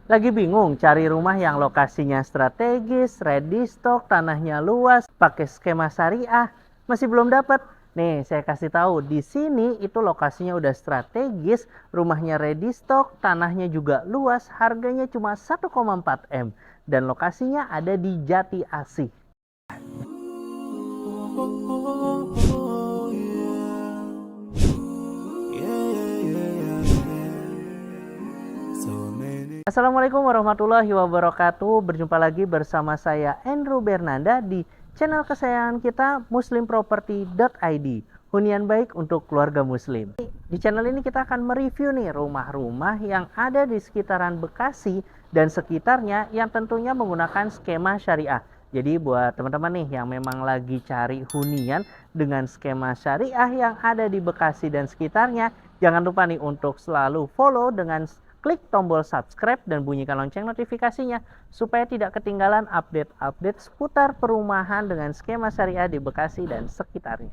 Lagi bingung cari rumah yang lokasinya strategis, ready stock, tanahnya luas, pakai skema syariah, masih belum dapat? Nih, saya kasih tahu, di sini itu lokasinya udah strategis, rumahnya ready stock, tanahnya juga luas, harganya cuma 1,4 M dan lokasinya ada di Jati Asih. Assalamualaikum warahmatullahi wabarakatuh. Berjumpa lagi bersama saya Andrew Bernanda di channel kesayangan kita muslimproperty.id. Hunian baik untuk keluarga muslim. Di channel ini kita akan mereview nih rumah-rumah yang ada di sekitaran Bekasi dan sekitarnya yang tentunya menggunakan skema syariah. Jadi buat teman-teman nih yang memang lagi cari hunian dengan skema syariah yang ada di Bekasi dan sekitarnya, jangan lupa nih untuk selalu follow dengan klik tombol subscribe dan bunyikan lonceng notifikasinya supaya tidak ketinggalan update-update seputar perumahan dengan skema syariah di Bekasi dan sekitarnya.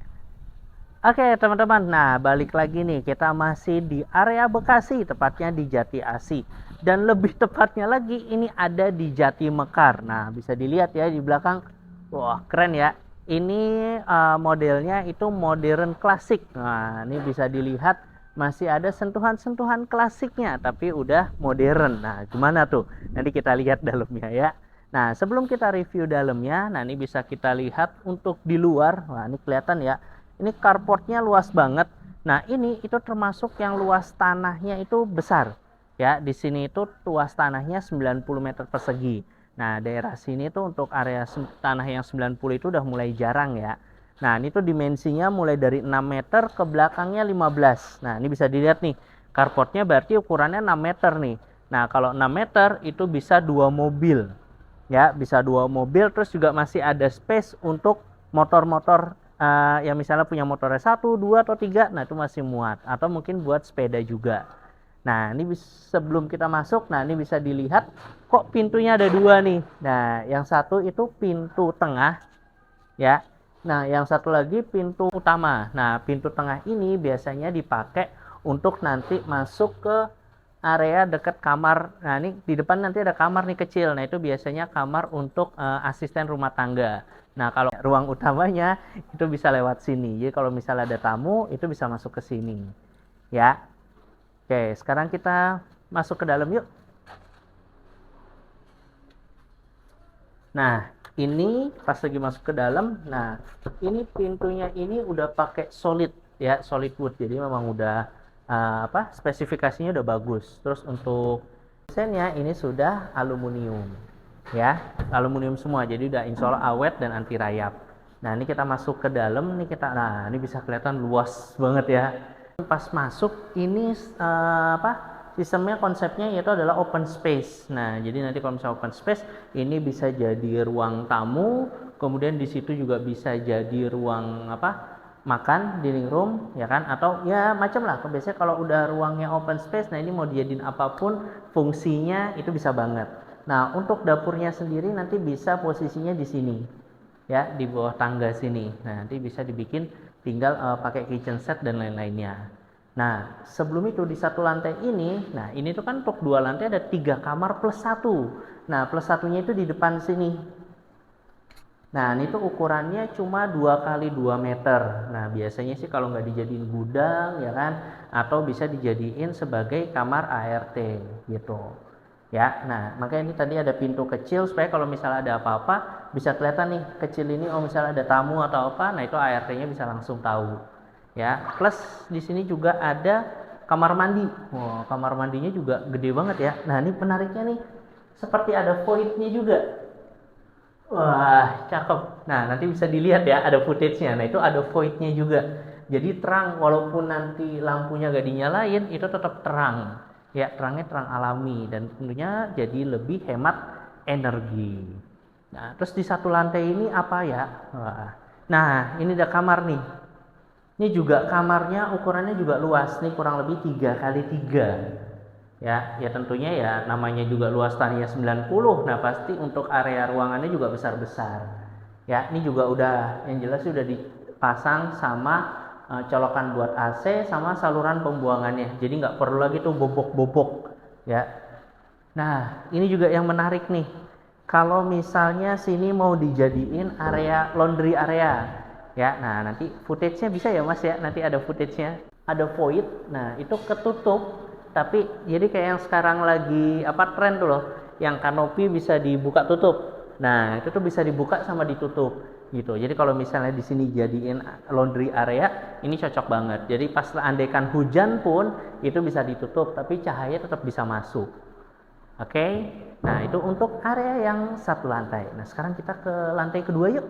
Oke teman-teman, nah balik lagi nih, kita masih di area Bekasi, tepatnya di Jati Asih. Dan lebih tepatnya lagi, ini ada di Jati Mekar. Nah bisa dilihat ya di belakang, wah keren ya. Ini modelnya itu modern klasik. Nah ini bisa dilihat masih ada sentuhan-sentuhan klasiknya tapi udah modern. Nah gimana tuh, nanti kita lihat dalamnya ya. Nah sebelum kita review dalamnya, nah ini bisa kita lihat untuk di luar. Nah ini kelihatan ya, ini carportnya luas banget. Nah ini itu termasuk yang luas tanahnya itu besar ya. Di sini itu luas tanahnya 90 meter persegi. Nah daerah sini tuh untuk area tanah yang 90 itu udah mulai jarang ya. Nah ini tuh dimensinya mulai dari 6 meter ke belakangnya 15. Nah ini bisa dilihat nih, carportnya berarti ukurannya 6 meter nih. Nah kalau 6 meter itu bisa 2 mobil ya, bisa 2 mobil. Terus juga masih ada space untuk motor-motor yang misalnya punya motornya 1, 2 atau 3. Nah itu masih muat, atau mungkin buat sepeda juga. Nah ini sebelum kita masuk, nah ini bisa dilihat kok pintunya ada 2 nih. Nah yang satu itu pintu tengah ya. Nah, yang satu lagi pintu utama. Nah, pintu tengah ini biasanya dipakai untuk nanti masuk ke area dekat kamar. Nah, ini di depan nanti ada kamar nih kecil. Nah, itu biasanya kamar untuk asisten rumah tangga. Nah, kalau ruang utamanya itu bisa lewat sini. Jadi kalau misalnya ada tamu, itu bisa masuk ke sini. Ya. Oke, sekarang kita masuk ke dalam yuk. Nah, ini pas lagi masuk ke dalam, nah ini pintunya ini udah pakai solid ya, solid wood. Jadi memang udah spesifikasinya udah bagus. Terus untuk desainnya ini sudah aluminium ya, aluminium semua. Jadi udah insya Allah awet dan anti rayap. Nah ini kita masuk ke dalam nih, nah ini bisa kelihatan luas banget ya. Pas masuk ini sistemnya, konsepnya yaitu adalah open space. Nah jadi nanti kalau misalnya open space ini bisa jadi ruang tamu, kemudian di situ juga bisa jadi ruang makan, dining room ya kan, atau ya macam lah. Biasanya kalau udah ruangnya open space, nah ini mau dijadiin apapun fungsinya itu bisa banget. Nah untuk dapurnya sendiri nanti bisa posisinya di sini ya, di bawah tangga sini. Nah nanti bisa dibikin tinggal pakai kitchen set dan lain-lainnya. Nah sebelum itu di satu lantai ini, nah ini tuh kan untuk 2 lantai ada 3 kamar plus 1. Nah plus satunya itu di depan sini. Nah ini tuh ukurannya cuma 2 kali 2 meter. Nah biasanya sih kalau nggak dijadiin gudang ya kan, atau bisa dijadiin sebagai kamar ART gitu ya. Nah makanya ini tadi ada pintu kecil supaya kalau misalnya ada apa-apa bisa kelihatan nih kecil ini. Oh misalnya ada tamu atau apa, nah itu ART-nya bisa langsung tahu ya. Plus di sini juga ada kamar mandi. Wow, kamar mandinya juga gede banget ya. Nah ini penariknya nih, seperti ada void-nya juga. Wah cakep. Nah nanti bisa dilihat ya, ada footage-nya. Nah itu ada void-nya juga, jadi terang. Walaupun nanti lampunya gak dinyalain, itu tetap terang ya, terangnya terang alami dan tentunya jadi lebih hemat energi. Nah terus di satu lantai ini apa ya, nah ini ada kamar nih. Ini juga kamarnya ukurannya juga luas nih, kurang lebih 3 kali 3 ya. Ya tentunya ya namanya juga luas tanahnya 90. Nah pasti untuk area ruangannya juga besar-besar ya. Ini juga udah, yang jelas sudah dipasang sama colokan buat AC sama saluran pembuangannya, jadi nggak perlu lagi tuh bobok-bobok ya. Nah, ini juga yang menarik nih. Kalau misalnya sini mau dijadiin area laundry area, ya. Nah, nanti footage-nya bisa ya Mas ya. Nanti ada footage-nya. Ada void. Nah, itu ketutup. Tapi jadi kayak yang sekarang lagi apa tren tuh loh, yang kanopi bisa dibuka tutup. Nah, itu tuh bisa dibuka sama ditutup gitu. Jadi kalau misalnya di sini jadiin laundry area, ini cocok banget. Jadi pas andaikan hujan pun itu bisa ditutup, tapi cahaya tetap bisa masuk. Oke, nah itu untuk area yang satu lantai. Nah sekarang kita ke lantai kedua yuk.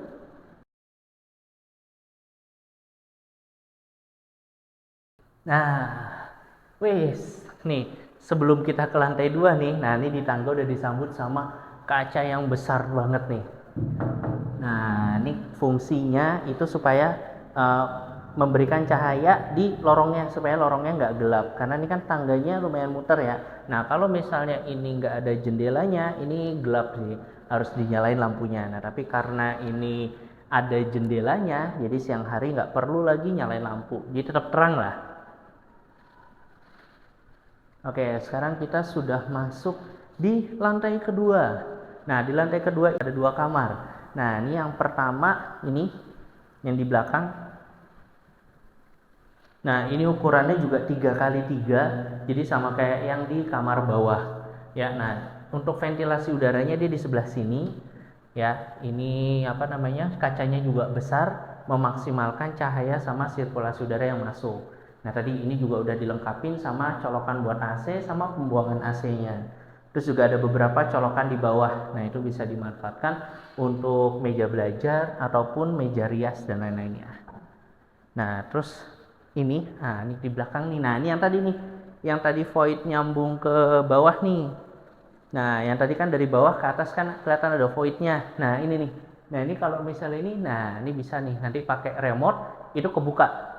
Nah, wis, nih sebelum kita ke lantai dua nih, nah ini di tangga udah disambut sama kaca yang besar banget nih. Nah, ini fungsinya itu supaya uh, memberikan cahaya di lorongnya supaya lorongnya nggak gelap. Karena ini kan tangganya lumayan muter ya. Nah, kalau misalnya ini nggak ada jendelanya, ini gelap sih, harus dinyalain lampunya. Nah, tapi karena ini ada jendelanya, jadi siang hari nggak perlu lagi nyalain lampu. Jadi tetap terang lah. Oke, sekarang kita sudah masuk di lantai kedua. Nah, di lantai kedua ada dua kamar. Nah, ini yang pertama, ini yang di belakang. Nah, ini ukurannya juga 3x3, jadi sama kayak yang di kamar bawah. Ya, nah, untuk ventilasi udaranya dia di sebelah sini. Ya, ini apa namanya? Kacanya juga besar, memaksimalkan cahaya sama sirkulasi udara yang masuk. Nah, tadi ini juga udah dilengkapin sama colokan buat AC sama pembuangan AC-nya. Terus juga ada beberapa colokan di bawah. Nah, itu bisa dimanfaatkan untuk meja belajar ataupun meja rias dan lain-lainnya. Nah, terus ini di belakang nih. Nah, ini yang tadi nih. Yang tadi void nyambung ke bawah nih. Nah, yang tadi kan dari bawah ke atas kan kelihatan ada voidnya. Nah, ini nih. Nah, ini kalau misalnya ini bisa nih. Nanti pakai remote itu kebuka.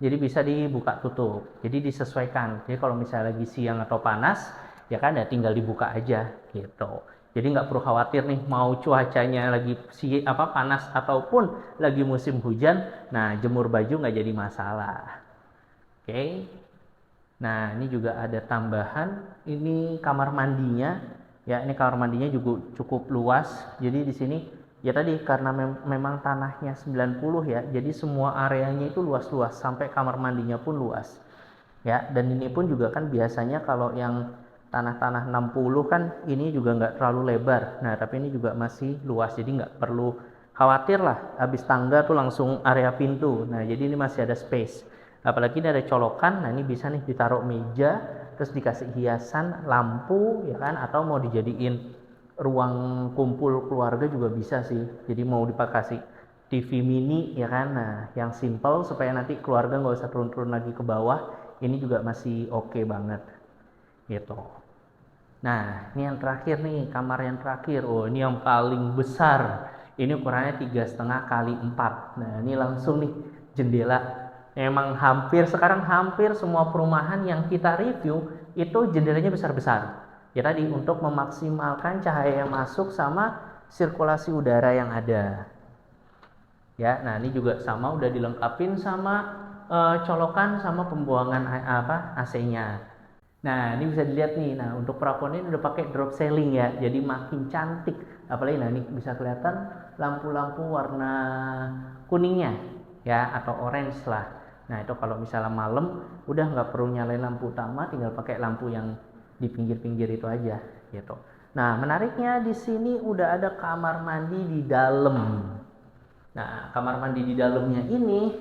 Jadi bisa dibuka tutup. Jadi disesuaikan. Jadi kalau misalnya lagi siang atau panas, ya kan ya tinggal dibuka aja gitu. Jadi nggak perlu khawatir nih mau cuacanya lagi panas ataupun lagi musim hujan. Nah, jemur baju nggak jadi masalah. Oke. Nah, ini juga ada tambahan, ini kamar mandinya. Ya, ini kamar mandinya juga cukup luas. Jadi di sini ya tadi karena memang tanahnya 90 ya, jadi semua areanya itu luas-luas sampai kamar mandinya pun luas. Ya, dan ini pun juga kan biasanya kalau yang tanah-tanah 60 kan ini juga nggak terlalu lebar. Nah, tapi ini juga masih luas, jadi nggak perlu khawatir lah habis tangga tuh langsung area pintu. Nah, jadi ini masih ada space. Apalagi ini ada colokan, nah ini bisa nih ditaruh meja, terus dikasih hiasan lampu ya kan, atau mau dijadiin ruang kumpul keluarga juga bisa sih. Jadi mau dipakasih TV mini ya kan, nah yang simple supaya nanti keluarga nggak usah turun-turun lagi ke bawah, ini juga masih oke banget gitu. Nah, ini yang terakhir nih, kamar yang terakhir. Oh, ini yang paling besar. Ini ukurannya 3,5 x 4. Nah, ini langsung nih jendela. Emang sekarang hampir semua perumahan yang kita review itu jendelanya besar-besar. Ya tadi untuk memaksimalkan cahaya yang masuk sama sirkulasi udara yang ada. Ya, nah ini juga sama udah dilengkapin sama colokan sama pembuangan AC-nya. Nah, ini bisa dilihat nih. Nah, untuk plafon ini udah pakai drop ceiling ya. Jadi makin cantik. Apalagi nah ini bisa kelihatan lampu-lampu warna kuningnya ya atau orange lah. Nah, itu kalau misalnya malam udah nggak perlu nyalain lampu utama, tinggal pakai lampu yang di pinggir-pinggir itu aja gitu. Nah, menariknya di sini udah ada kamar mandi di dalam. Nah, kamar mandi di dalamnya ini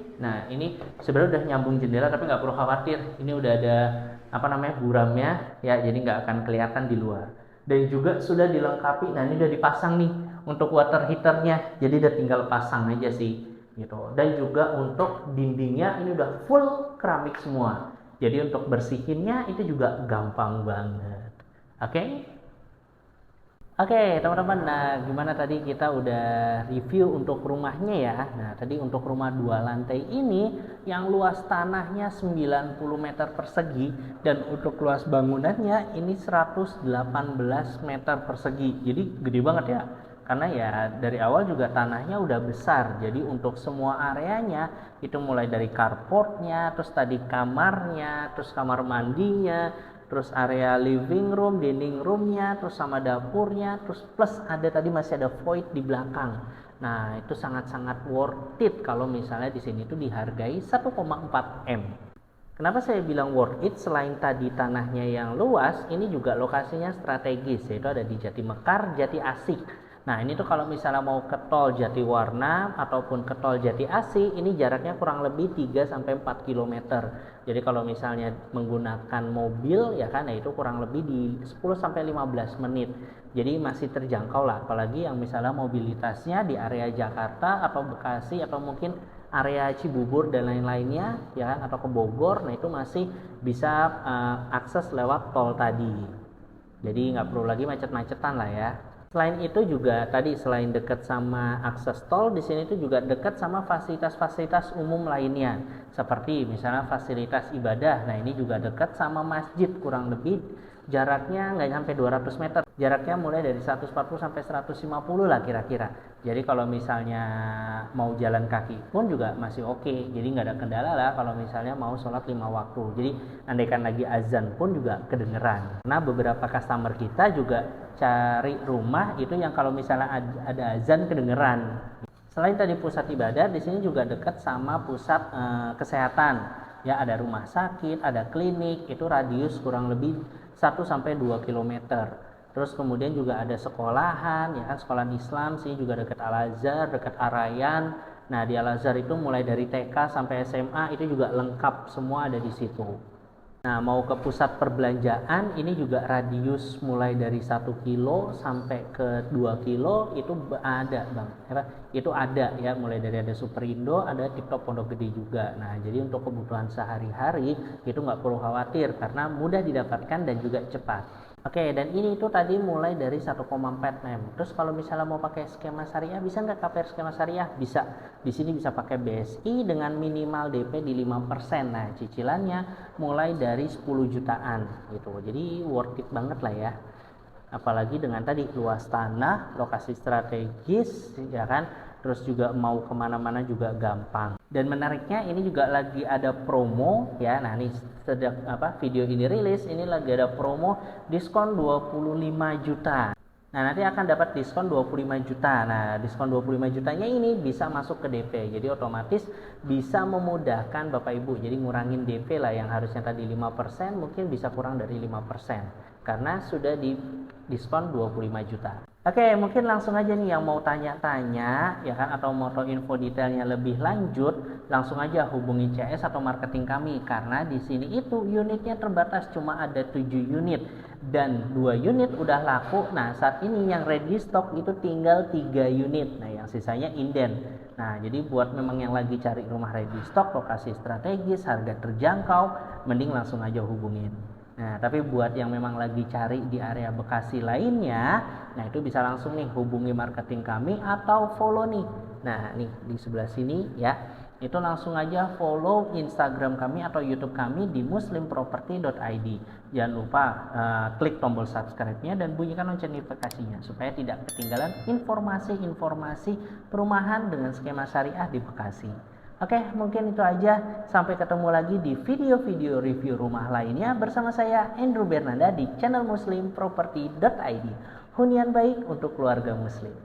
sebenarnya udah nyambung jendela tapi nggak perlu khawatir. Ini udah ada buramnya ya, jadi nggak akan kelihatan di luar. Dan juga sudah dilengkapi. Nah, ini udah dipasang nih untuk water heaternya. Jadi udah tinggal pasang aja sih gitu. Dan juga untuk dindingnya ini udah full keramik semua. Jadi untuk bersihinnya itu juga gampang banget. Oke? Oke, teman-teman. Nah, gimana tadi kita udah review untuk rumahnya ya. Nah, tadi untuk rumah 2 lantai ini yang luas tanahnya 90 meter persegi dan untuk luas bangunannya ini 118 meter persegi. Jadi gede banget ya. Karena ya dari awal juga tanahnya udah besar. Jadi untuk semua areanya itu mulai dari carportnya, terus tadi kamarnya, terus kamar mandinya, terus area living room, dining roomnya, terus sama dapurnya, terus plus ada tadi masih ada void di belakang. Nah, itu sangat-sangat worth it kalau misalnya di sini tuh dihargai 1,4 M. Kenapa saya bilang worth it? Selain tadi tanahnya yang luas, ini juga lokasinya strategis, yaitu ada di Jati Mekar, Jati Asih. Nah, ini tuh kalau misalnya mau ke tol Jatiwarna ataupun ke tol Jati Asih, ini jaraknya kurang lebih 3-4 km. Jadi kalau misalnya menggunakan mobil ya kan, ya itu kurang lebih di 10-15 menit. Jadi masih terjangkau lah, apalagi yang misalnya mobilitasnya di area Jakarta atau Bekasi atau mungkin area Cibubur dan lain-lainnya ya kan, atau ke Bogor. Nah, itu masih bisa akses lewat tol tadi. Jadi nggak perlu lagi macet-macetan lah ya. Selain itu juga tadi selain dekat sama akses tol, di sini tuh juga dekat sama fasilitas-fasilitas umum lainnya. Seperti misalnya fasilitas ibadah. Nah, ini juga dekat sama masjid, kurang lebih jaraknya nggak sampai 200 meter. Jaraknya mulai dari 140 sampai 150 lah kira-kira. Jadi kalau misalnya mau jalan kaki pun juga masih oke. Jadi nggak ada kendala lah kalau misalnya mau sholat 5 waktu. Jadi andaikan lagi azan pun juga kedengeran. Karena beberapa customer kita juga cari rumah itu yang kalau misalnya ada azan kedengeran. Selain tadi pusat ibadah, di sini juga dekat sama pusat kesehatan. Ya, ada rumah sakit, ada klinik, itu radius kurang lebih 1-2 km. Terus kemudian juga ada sekolahan, ya kan, sekolah Islam sih juga dekat Al-Azhar, dekat Arayan. Nah, di Al-Azhar itu mulai dari TK sampai SMA itu juga lengkap, semua ada di situ. Nah, mau ke pusat perbelanjaan ini juga radius mulai dari 1 kilo sampai ke 2 kilo itu ada Bang. Itu ada ya, mulai dari ada Superindo, ada TikTok Pondok Gede juga. Nah, jadi untuk kebutuhan sehari-hari itu nggak perlu khawatir karena mudah didapatkan dan juga cepat. Oke, dan ini itu tadi mulai dari 1,4 M. Terus kalau misalnya mau pakai skema syariah, bisa nggak KPR skema syariah? Bisa. Di sini bisa pakai BSI dengan minimal DP di 5%. Nah, cicilannya mulai dari 10 jutaan gitu. Jadi worth it banget lah ya. Apalagi dengan tadi luas tanah, lokasi strategis, ya kan? Terus juga mau kemana-mana juga gampang. Dan menariknya ini juga lagi ada promo ya. Nah, ini sedang video ini rilis, ini lagi ada promo diskon 25 juta. Nah, nanti akan dapat diskon 25 juta. Nah, diskon 25 jutanya ini bisa masuk ke DP. Jadi otomatis bisa memudahkan Bapak Ibu. Jadi ngurangin DP lah yang harusnya tadi 5%, mungkin bisa kurang dari 5%. Karena sudah di diskon 25 juta. Oke, mungkin langsung aja nih yang mau tanya-tanya ya kan, atau mau tahu info detailnya lebih lanjut, langsung aja hubungi CS atau marketing kami karena di sini itu unitnya terbatas, cuma ada 7 unit dan 2 unit udah laku. Nah, saat ini yang ready stock itu tinggal 3 unit. Nah, yang sisanya inden. Nah, jadi buat memang yang lagi cari rumah ready stock, lokasi strategis, harga terjangkau, mending langsung aja hubungin. Nah, tapi buat yang memang lagi cari di area Bekasi lainnya, nah itu bisa langsung nih hubungi marketing kami atau follow nih. Nah, nih di sebelah sini ya, itu langsung aja follow Instagram kami atau YouTube kami di muslimproperty.id. Jangan lupa klik tombol subscribe-nya dan bunyikan lonceng notifikasinya supaya tidak ketinggalan informasi-informasi perumahan dengan skema syariah di Bekasi. Oke, mungkin itu aja. Sampai ketemu lagi di video-video review rumah lainnya bersama saya Andrew Bernanda di channel muslimproperty.id. Hunian baik untuk keluarga muslim.